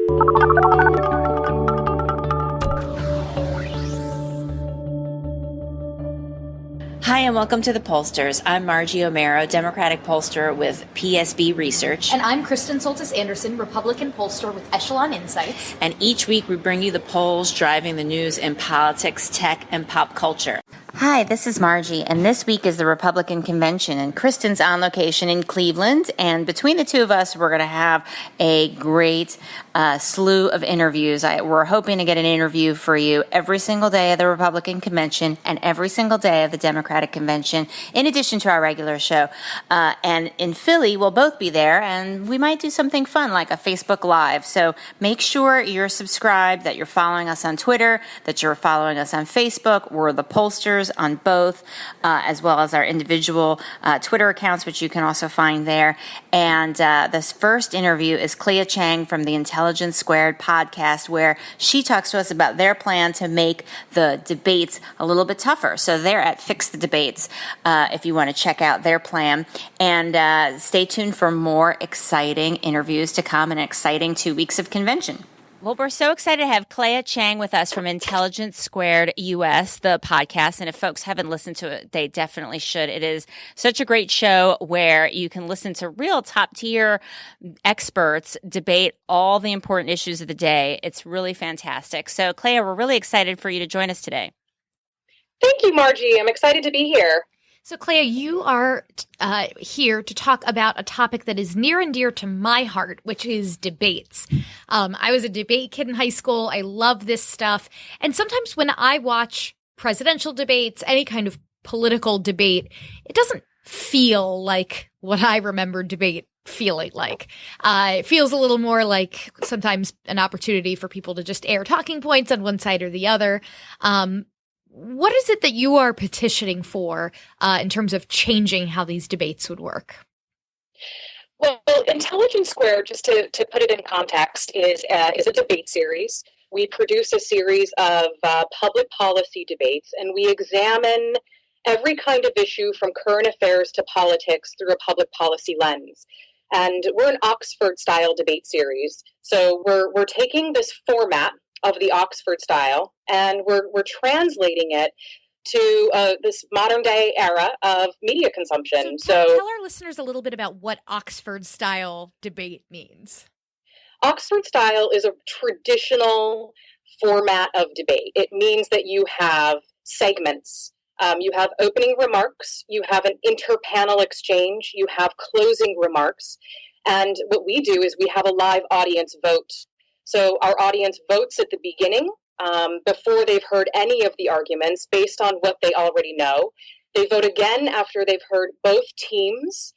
Hi, and welcome to The Pollsters. I'm Margie Omero, Democratic pollster with PSB Research. And I'm Kristen Soltis-Anderson, Republican pollster with Echelon Insights. And each week we bring you the polls driving the news in politics, tech, and pop culture. Hi, this is Margie, and this week is the Republican convention, and Kristen's on location in Cleveland, and between the two of us, we're going to have a great slew of interviews. We're hoping to get an interview for you every single day of the Republican convention and every single day of the Democratic convention, in addition to our regular show. And in Philly, we'll both be there, and we might do something fun like a Facebook Live. So make sure you're subscribed, that you're following us on Twitter, that you're following us on Facebook. We're the pollsters on both, as well as our individual Twitter accounts, which you can also find there. And this first interview is Clea Chang from the Intelligence Squared podcast, where she talks to us about their plan to make the debates a little bit tougher. So they're at Fix the Debates, if you want to check out their plan. And stay tuned for more exciting interviews to come and an exciting 2 weeks of convention. Well, we're so excited to have Clea Chang with us from Intelligence Squared US, the podcast. And if folks haven't listened to it, they definitely should. It is such a great show where you can listen to real top-tier experts debate all the important issues of the day. It's really fantastic. So, Clea, we're really excited for you to join us today. Thank you, Margie. I'm excited to be here. So, Clea, you are here to talk about a topic that is near and dear to my heart, which is debates. I was a debate kid in high school. I love this stuff. And sometimes when I watch presidential debates, any kind of political debate, it doesn't feel like what I remember debate feeling like. It feels a little more like sometimes an opportunity for people to just air talking points on one side or the other. What is it that you are petitioning for in terms of changing how these debates would work? Well, Intelligence Squared, just to put it in context, is a debate series. We produce a series of public policy debates, and we examine every kind of issue from current affairs to politics through a public policy lens. And we're an Oxford-style debate series. So we're taking this format of the Oxford style, and we're translating it to this modern day era of media consumption. So tell our listeners a little bit about what Oxford style debate means. Oxford style is a traditional format of debate. It means that you have segments. You have opening remarks, you have an interpanel exchange, you have closing remarks, and what we do is we have a live audience vote. So our audience votes at the beginning before they've heard any of the arguments based on what they already know. They vote again after they've heard both teams,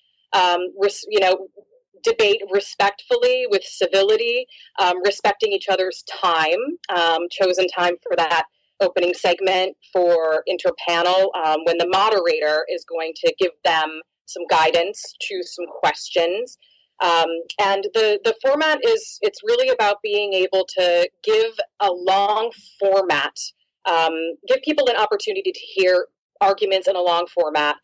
debate respectfully with civility, respecting each other's time, chosen time for that opening segment for interpanel, when the moderator is going to give them some guidance, choose some questions. And the format it's really about being able to give a long format, give people an opportunity to hear arguments in a long format,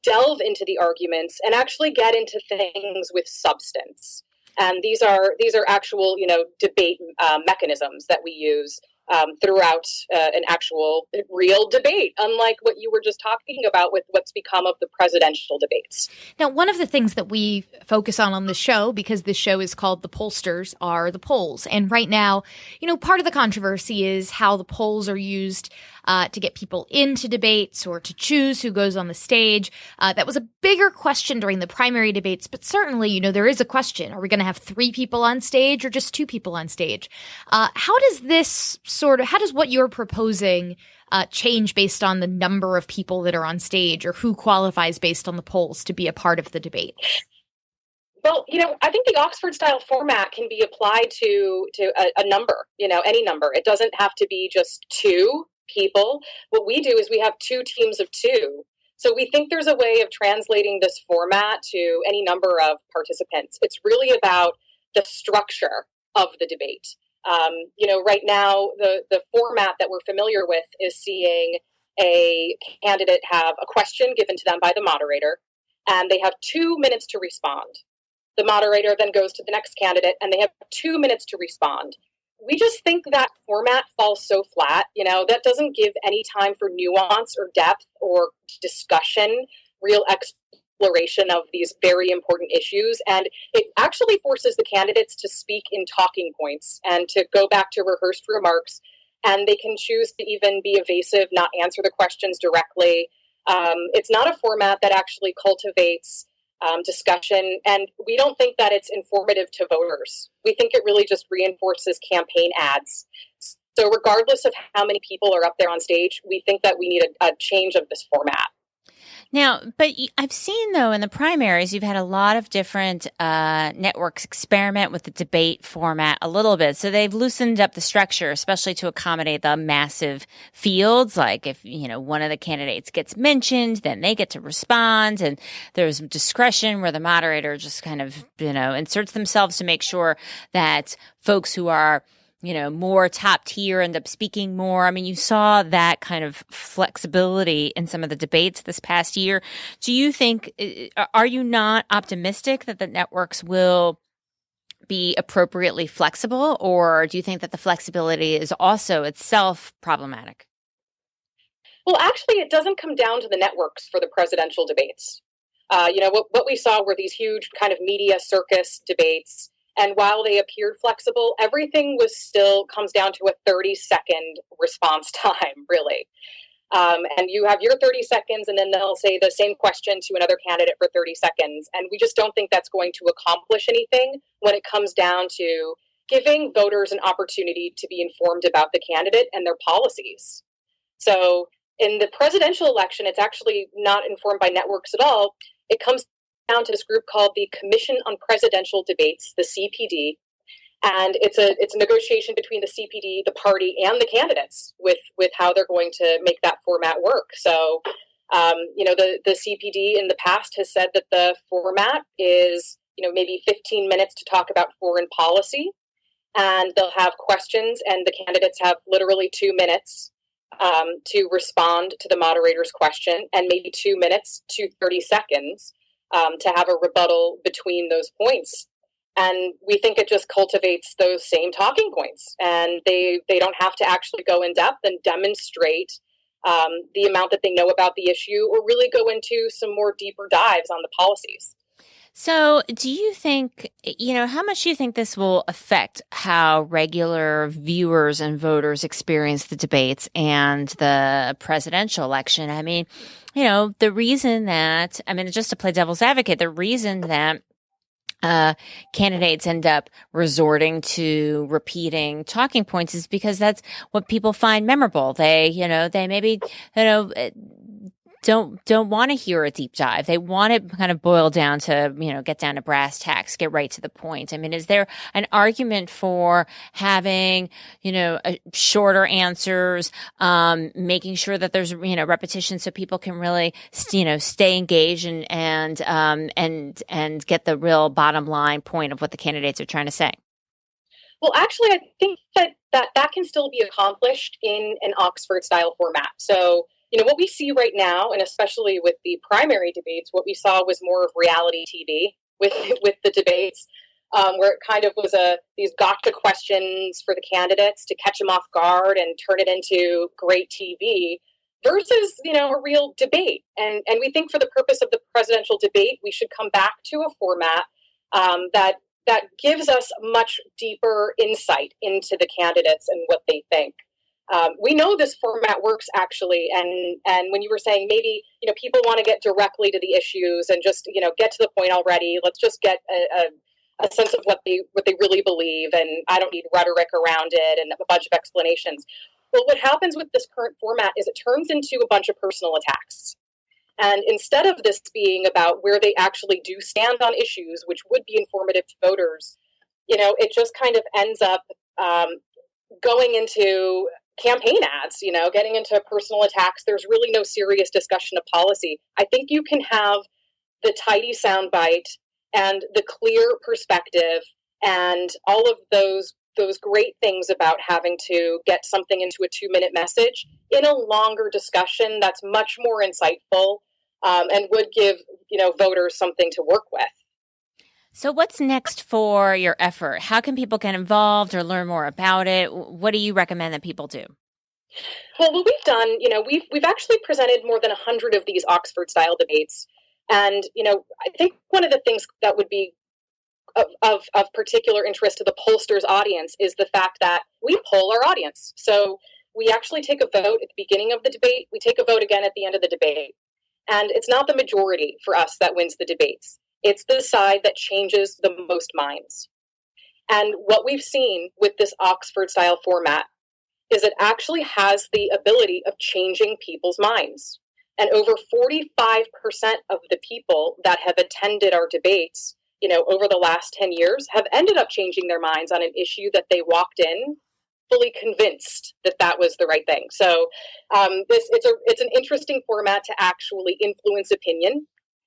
delve into the arguments, and actually get into things with substance. And these are actual, debate mechanisms that we use throughout an actual real debate, unlike what you were just talking about with what's become of the presidential debates. Now, one of the things that we focus on the show, because this show is called The Pollsters, are the polls. And right now, part of the controversy is how the polls are used to get people into debates or to choose who goes on the stage. That was a bigger question during the primary debates, but certainly, there is a question. Are we going to have 3 people on stage or just 2 people on stage? How does what you're proposing change based on the number of people that are on stage, or who qualifies based on the polls to be a part of the debate? Well, I think the Oxford style format can be applied to a number, any number. It doesn't have to be just 2 people. What we do is we have 2 teams of 2. So we think there's a way of translating this format to any number of participants. It's really about the structure of the debate. Right now, the format that we're familiar with is seeing a candidate have a question given to them by the moderator, and they have 2 minutes to respond. The moderator then goes to the next candidate, and they have 2 minutes to respond. We just think that format falls so flat. That doesn't give any time for nuance or depth or discussion, real exploration of these very important issues. And it actually forces the candidates to speak in talking points and to go back to rehearsed remarks. And they can choose to even be evasive, not answer the questions directly. It's not a format that actually cultivates discussion, and we don't think that it's informative to voters. We think it really just reinforces campaign ads. So regardless of how many people are up there on stage, we think that we need a change of this format. Now, but I've seen, though, in the primaries, you've had a lot of different networks experiment with the debate format a little bit. So they've loosened up the structure, especially to accommodate the massive fields. Like if, one of the candidates gets mentioned, then they get to respond. And there's discretion where the moderator just kind of, inserts themselves to make sure that folks who are more top tier end up speaking more. I mean, you saw that kind of flexibility in some of the debates this past year. Do you think, are you not optimistic that the networks will be appropriately flexible, or do you think that the flexibility is also itself problematic? Well, actually, it doesn't come down to the networks for the presidential debates. What we saw were these huge kind of media circus debates. And while they appeared flexible, everything comes down to a 30-second response time, really. And you have your 30 seconds, and then they'll say the same question to another candidate for 30 seconds. And we just don't think that's going to accomplish anything when it comes down to giving voters an opportunity to be informed about the candidate and their policies. So in the presidential election, it's actually not informed by networks at all. It comes down to this group called the Commission on Presidential Debates, the CPD, and it's a negotiation between the CPD, the party, and the candidates with how they're going to make that format work. So, the CPD in the past has said that the format is maybe 15 minutes to talk about foreign policy, and they'll have questions, and the candidates have literally 2 minutes to respond to the moderator's question, and maybe 2 minutes to 30 seconds. To have a rebuttal between those points. And we think it just cultivates those same talking points. And they don't have to actually go in depth and demonstrate the amount that they know about the issue, or really go into some more deeper dives on the policies. So do you think, how much do you think this will affect how regular viewers and voters experience the debates and the presidential election? I mean, the reason that, just to play devil's advocate, the reason that candidates end up resorting to repeating talking points is because that's what people find memorable. They maybe, don't want to hear a deep dive. They want to kind of boil down to, get down to brass tacks, get right to the point. I mean, is there an argument for having, shorter answers, making sure that there's, repetition so people can really, stay engaged and get the real bottom line point of what the candidates are trying to say? Well, actually, I think that can still be accomplished in an Oxford style format. So, what we see right now, and especially with the primary debates, what we saw was more of reality TV with the debates, where it kind of was these gotcha questions for the candidates to catch them off guard and turn it into great TV versus, a real debate. And we think for the purpose of the presidential debate, we should come back to a format that gives us much deeper insight into the candidates and what they think. We know this format works, actually, and when you were saying maybe people want to get directly to the issues and just get to the point already, let's just get a sense of what they really believe, and I don't need rhetoric around it and a bunch of explanations. Well, what happens with this current format is it turns into a bunch of personal attacks, and instead of this being about where they actually do stand on issues, which would be informative to voters, it just kind of ends up going into campaign ads, getting into personal attacks. There's really no serious discussion of policy. I think you can have the tidy soundbite and the clear perspective and all of those great things about having to get something into a 2-minute message in a longer discussion that's much more insightful and would give, voters something to work with. So what's next for your effort? How can people get involved or learn more about it? What do you recommend that people do? Well, what we've done, we've actually presented more than 100 of these Oxford-style debates. And, I think one of the things that would be of particular interest to the pollsters' audience is the fact that we poll our audience. So we actually take a vote at the beginning of the debate. We take a vote again at the end of the debate. And it's not the majority for us that wins the debates. It's the side that changes the most minds. And what we've seen with this Oxford-style format is it actually has the ability of changing people's minds. And over 45% of the people that have attended our debates, over the last 10 years have ended up changing their minds on an issue that they walked in fully convinced that that was the right thing. So it's an interesting format to actually influence opinion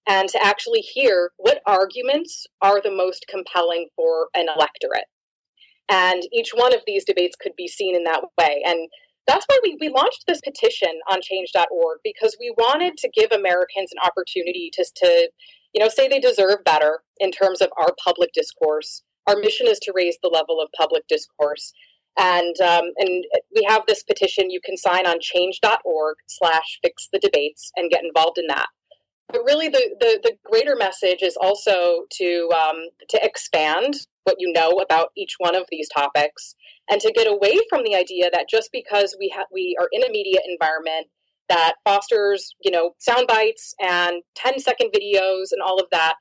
and to actually hear what arguments are the most compelling for an electorate. And each one of these debates could be seen in that way. And that's why we launched this petition on change.org, because we wanted to give Americans an opportunity to say they deserve better in terms of our public discourse. Our mission is to raise the level of public discourse. And we have this petition. You can sign on change.org/fixthedebates and get involved in that. But really, the greater message is also to expand what you know about each one of these topics, and to get away from the idea that just because we are in a media environment that fosters, sound bites and 10-second videos and all of that,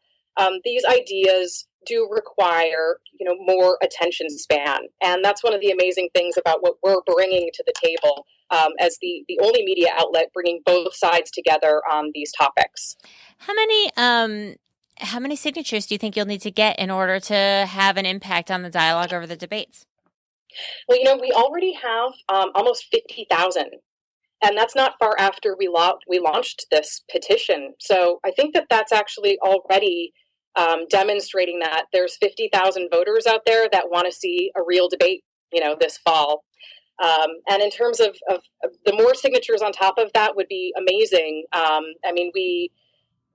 these ideas do require, more attention span. And that's one of the amazing things about what we're bringing to the table as the only media outlet bringing both sides together on these topics. How many signatures do you think you'll need to get in order to have an impact on the dialogue over the debates? Well, we already have almost 50,000. And that's not far after we launched this petition. So I think that that's actually already demonstrating that there's 50,000 voters out there that want to see a real debate, this fall. And in terms of the more signatures on top of that would be amazing.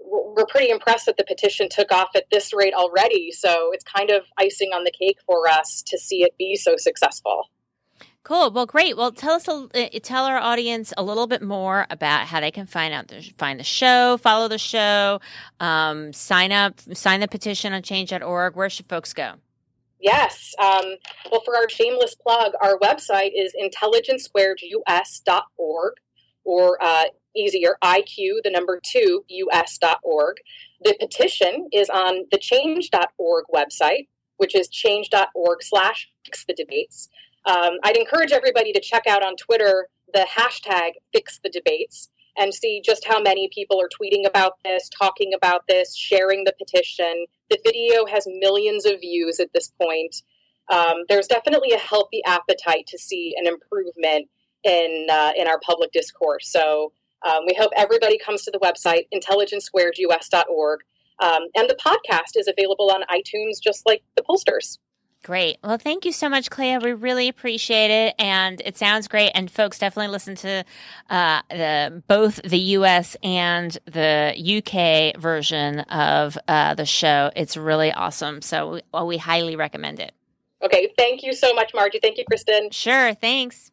We're pretty impressed that the petition took off at this rate already. So it's kind of icing on the cake for us to see it be so successful. Cool. Well, great. Well, tell our audience a little bit more about how they can find the show, follow the show, sign the petition on change.org. Where should folks go? Yes. Well, for our shameless plug, our website is intelligencesquaredus.org, or easier, IQ2us.org. The petition is on the change.org website, which is change.org/fixthedebates. I'd encourage everybody to check out on Twitter the hashtag #FixTheDebates and see just how many people are tweeting about this, talking about this, sharing the petition. The video has millions of views at this point. There's definitely a healthy appetite to see an improvement in our public discourse. So we hope everybody comes to the website, intelligencesquaredus.org. And the podcast is available on iTunes, just like the pollsters. Great. Well, thank you so much, Clea. We really appreciate it. And it sounds great. And folks, definitely listen to both the U.S. and the U.K. version of the show. It's really awesome. So we highly recommend it. Okay. Thank you so much, Margie. Thank you, Kristen. Sure. Thanks.